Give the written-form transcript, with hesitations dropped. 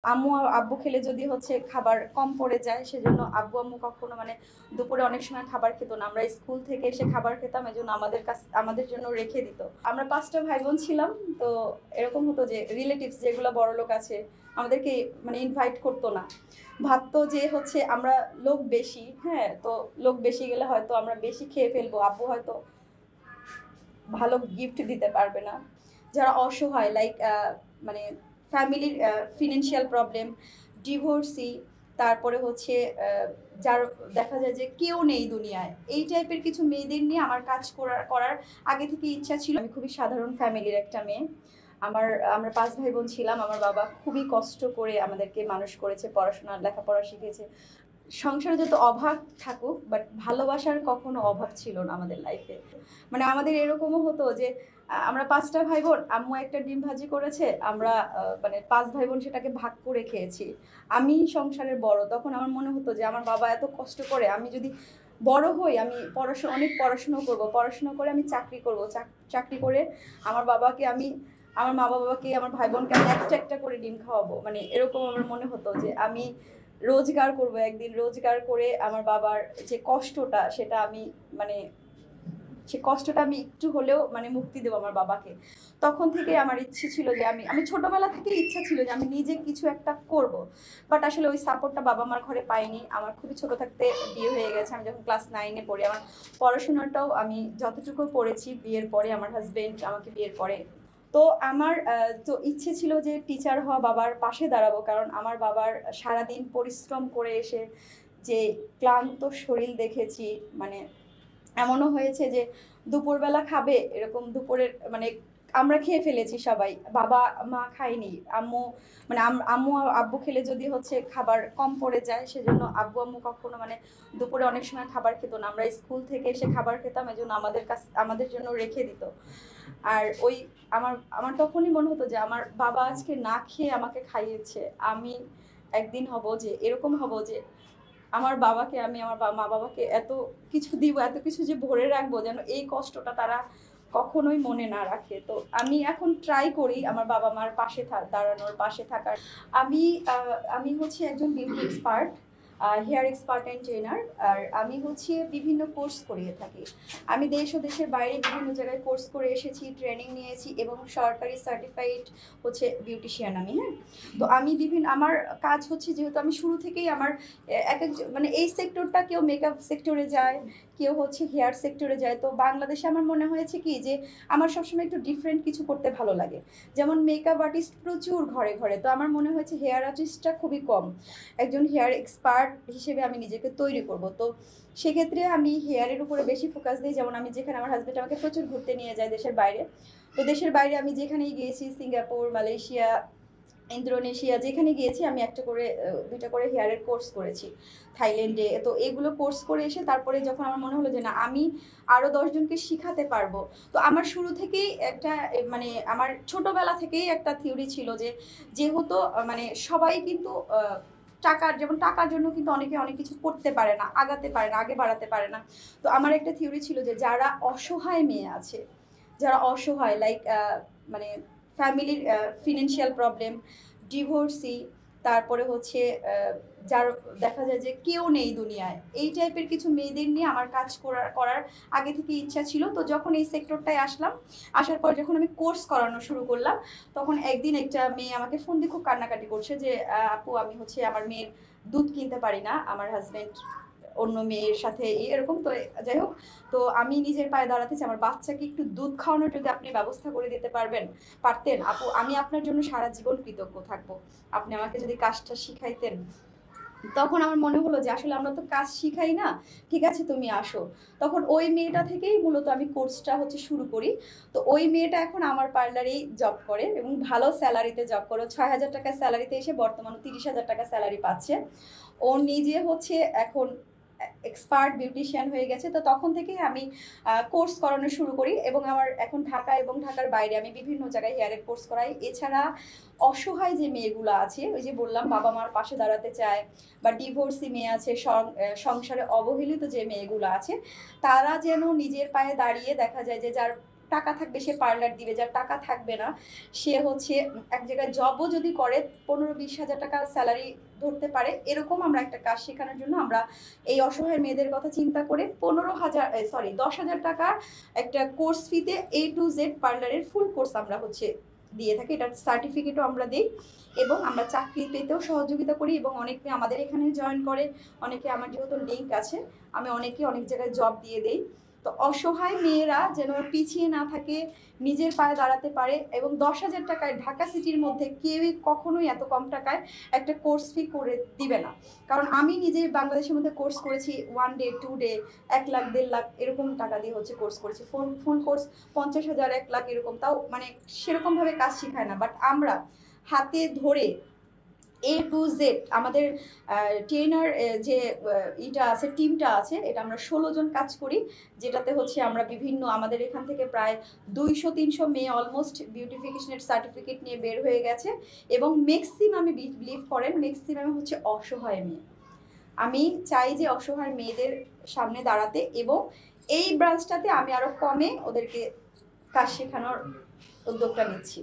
আম্মু আর আব্বু খেলে যদি হচ্ছে খাবার কম পড়ে যায়, সেজন্য আব্বু আম্মু কখনো দুপুরে অনেক সময় খাবার খেত না। আমরা স্কুল থেকে এসে খাবার খেতাম, এজন্য আমাদের জন্য রেখে দিত। আমরা ৫টা ভাই বোন ছিলাম। তো এরকম হতো যে রিলেটিভস যেগুলো বড় লোক আছে আমাদেরকে ইনভাইট করতো না। ভাবতো যে হচ্ছে আমরা লোক বেশি, হ্যাঁ, তো লোক বেশি গেলে হয়তো আমরা বেশি খেয়ে ফেলবো, আব্বু হয়তো ভালো গিফট দিতে পারবে না। যারা অসহায়, লাইক মানে ফ্যামিলির ফিনান্সিয়াল প্রবলেম, ডিভোর্সি, তারপরে হচ্ছে যার দেখা যায় যে কেউ নেই দুনিয়ায়, এই টাইপের কিছু মেয়েদের নিয়ে আমার কাজ করার আগে থেকে ইচ্ছা ছিল। আমি খুবই সাধারণ ফ্যামিলির একটা মেয়ে। আমরা ৫ ভাই বোন ছিলাম। আমার বাবা খুবই কষ্ট করে আমাদেরকে মানুষ করেছে, লেখাপড়া শিখেছে। সংসারে যত অভাব থাকুক, বাট ভালোবাসার কখনো অভাব ছিল না আমাদের লাইফে। আমাদের এরকমও হতো যে আমরা ৫টা ভাই বোন, আম্মু একটা ডিম ভাজি করেছে, আমরা ৫ ভাই বোন সেটাকে ভাগ করে খেয়েছি। আমি সংসারের বড়, তখন আমার মনে হতো যে আমার বাবা এত কষ্ট করে, আমি যদি বড় হই, আমি অনেক পড়াশুনো করব, পড়াশোনা করে আমি চাকরি করব, চাকরি করে আমার মা বাবাকে, আমার ভাই বোনকে আমি একটা একটা করে ডিম খাওয়াবো। এরকম আমার মনে হতো যে আমি রোজগার করব, একদিন রোজগার করে আমার বাবার যে কষ্টটা, সেটা আমি মানে সে কষ্টটা আমি একটু হলেও মুক্তি দেবো আমার বাবাকে। তখন থেকে আমার ইচ্ছে ছিল যে আমি ছোটবেলা থেকে ইচ্ছা ছিল যে আমি নিজে কিছু একটা করব। বাট আসলে ওই সাপোর্টটা বাবা মার ঘরে পাইনি। আমার খুবই ছোট থাকতে বিয়ে হয়ে গেছে। আমি যখন ক্লাস 9-এ পড়ি, আমার পড়াশোনাটাও আমি যতটুকু পড়েছি বিয়ের পরে, আমার হাজবেন্ড আমাকে বিয়ের পরে। তো আমার তো ইচ্ছে ছিল যে টিচার হওয়া, বাবার পাশে দাঁড়াবো। কারণ আমার বাবার সারাদিন পরিশ্রম করে এসে যে ক্লান্ত শরীর দেখেছি, মানে এমনও হয়েছে যে দুপুরবেলা খাবে, এরকম দুপুরের আমরা খেয়ে ফেলেছি সবাই, বাবা মা খায়নি। আম্মু আর আব্বু খেলে যদি হচ্ছে খাবার কম পড়ে যায়, সেজন্য আব্বু আম্মু কখনো দুপুরে অনেক সময় খাবার খেত না। আমরা স্কুল থেকে এসে খাবার খেতাম, এজন্য আমাদের জন্য রেখে দিত। আর ওই আমার আমার তখনই মনে হতো যে আমার বাবা আজকে না খেয়ে আমাকে খাইয়েছে, আমি একদিন এরকম হব যে আমার বাবাকে আমি মা বাবাকে এত কিছু দিব, এত কিছু যে ভরে রাখবো, যেন এই কষ্টটা তারা কখনোই মনে না রাখে। তো আমি এখন ট্রাই করি আমার বাবা মার পাশে দাঁড়ানোর, পাশে থাকার। আমি হচ্ছে একজন beauty expert, hair expert and trainer. আর আমি হচ্ছে বিভিন্ন কোর্স করিয়ে থাকি। আমি দেশ ও দেশের বাইরে বিভিন্ন জায়গায় কোর্স করে এসেছি, ট্রেনিং নিয়েছি এবং সরকারি সার্টিফাইড হচ্ছে বিউটিশিয়ান আমি। হ্যাঁ, তো আমি আমার কাজ হচ্ছে, যেহেতু আমি শুরু থেকেই আমার এক এক এই সেক্টরটা, কেউ মেকআপ সেক্টরে যায়, কেউ হচ্ছে হেয়ার সেক্টরে যায়। তো বাংলাদেশে আমার মনে হয়েছে কি যে আমার সবসময় একটু ডিফারেন্ট কিছু করতে ভালো লাগে। যেমন মেকআপ আর্টিস্ট প্রচুর ঘরে ঘরে, তো আমার মনে হয়েছে হেয়ার আর্টিস্টটা খুবই কম। একজন হেয়ার এক্সপার্ট হিসেবে আমি নিজেকে তৈরি করব। তো সেক্ষেত্রে আমি হেয়ারের উপরে বেশি ফোকাস দিই। যেমন যেখানে আমার হাজব্যান্ড আমাকে প্রচুর ঘুরতে নিয়ে যায় দেশের বাইরে, তো দেশের বাইরে আমি যেখানেই গিয়েছি, সিঙ্গাপুর, মালয়েশিয়া, ইন্দোনেশিয়া, যেখানে গিয়েছি আমি একটা করে 2টা করে হেয়ারের কোর্স করেছি। থাইল্যান্ডে। তো এগুলো কোর্স করে এসে তারপরে যখন আমার মনে হলো যে না, আমি আরও 10 জনকে শিখাতে পারবো। তো আমার শুরু থেকেই একটা আমার ছোটবেলা থেকেই একটা থিওরি ছিল যে যেহেতু সবাই কিন্তু টাকার জন্য কিন্তু অনেকে অনেক কিছু করতে পারে না, আগাতে পারে না, আগে বাড়াতে পারে না। তো আমার একটা থিওরি ছিল যে যারা অসহায় মেয়ে আছে, যারা অসহায়, লাইক মানে ফ্যামিলির ফিনান্সিয়াল প্রবলেম, ডিভোর্সি, তারপরে হচ্ছে যার দেখা যায় যে কেউ নেই দুনিয়ায়, এই টাইপের কিছু মেয়েদের নিয়ে আমার কাজ করার আগে থেকে ইচ্ছা ছিল। তো যখন এই সেক্টরটায় আসলাম, আসার পর যখন আমি কোর্স করানো শুরু করলাম, তখন একদিন একটা মেয়ে আমাকে ফোন দিয়ে খুব কান্নাকাটি করছে যে আপু, আমি হচ্ছে আমার মেয়ের দুধ কিনতে পারি না, আমার হাজব্যান্ড অন্য মেয়ের সাথে এরকম। তো যাই হোক, তো আমি নিজের পায়ে দাঁড়াতে চাই, আমার বাচ্চাকে একটু দুধ খাওয়ানোর যদি আপনি ব্যবস্থা করে দিতে পারতেন আপু, আমি আপনার জন্য সারা জীবন কৃতজ্ঞ থাকবো। আপনি আমাকে যদি কাজটা শিখাইতেন। তখন আমার মনে হলো যে আসলে আমরা তো কাজ শিখাই না, ঠিক আছে তুমি আসো। তখন ওই মেয়েটা থেকেই মূলত আমি কোর্সটা হচ্ছে শুরু করি। তো ওই মেয়েটা এখন আমার পার্লারেই জব করে এবং ভালো স্যালারিতে জব করে। 6,000 টাকা স্যালারিতে এসে বর্তমানে 30,000 টাকা স্যালারি পাচ্ছে। ও নিজে হচ্ছে এখন এক্সপার্ট বিউটিশিয়ান হয়ে গেছে। তো তখন থেকেই আমি কোর্স করানো শুরু করি এবং আমার এখন ঢাকা এবং ঢাকার বাইরে আমি বিভিন্ন জায়গায় হেয়ারের কোর্স করাই। এছাড়া অসহায় যে মেয়েগুলো আছে, ওই যে বললাম বাবা মার পাশে দাঁড়াতে চায়, বা ডিভোর্সি মেয়ে আছে, সংসারে অবহেলিত যে মেয়েগুলো আছে, তারা যেন নিজের পায়ে দাঁড়িয়ে দেখা যায় যে যার টাকা থাকবে সে পার্লার দিবে, যার টাকা থাকবে না সে হচ্ছে এক জায়গায় জবও যদি করে 15-20 হাজার টাকা স্যালারি ধরতে পারে। এরকম আমরা একটা কাজ শেখানোর জন্য আমরা এই অসহায় মেয়েদের কথা চিন্তা করে 10,000 টাকার একটা কোর্স ফিতে A to Z পার্লারের ফুল কোর্স আমরা হচ্ছে দিয়ে থাকি। এটার সার্টিফিকেটও আমরা দিই এবং আমরা চাকরি পেতেও সহযোগিতা করি এবং অনেকে আমাদের এখানে জয়েন করে। অনেকে, আমার যেহেতু লিঙ্ক আছে, আমি অনেকে অনেক জায়গায় জব দিয়ে দেই। তো অসহায় মেয়েরা যেন পিছিয়ে না থাকে, নিজের পায়ে দাঁড়াতে পারে। এবং 10,000 টাকায় ঢাকা সিটির মধ্যে কেউই কখনোই এত কম টাকায় একটা কোর্স ফি করে দিবে না। কারণ আমি নিজে বাংলাদেশের মধ্যে কোর্স করেছি 1 ডে 2 ডে 1 লাখ 1.5 লাখ এরকম টাকা দিয়ে হচ্ছে কোর্স করেছি। ফুল কোর্স 50,000 1 লাখ এরকম, তাও মানে সেরকমভাবে কাজ শেখায় না। বাট আমরা হাতে ধরে A to Z আমাদের ট্রেনার যে ইটা আছে, টিমটা আছে, এটা আমরা 16 জন কাজ করি, যেটাতে হচ্ছে আমরা বিভিন্ন আমাদের এখান থেকে প্রায় 200-300 মেয়ে অলমোস্ট বিউটিফিকেশনের সার্টিফিকেট নিয়ে বের হয়ে গেছে। এবং ম্যাক্সিমামে বিলিভ করেন ম্যাক্সিমামে হচ্ছে অসহায় মেয়ে। আমি চাই যে অসহায় মেয়েদের সামনে দাঁড়াতে, এবং এই ব্রাঞ্চটাতে আমি আরো কমে ওদেরকে কাজ শেখানোর উদ্যোগটা নিচ্ছি।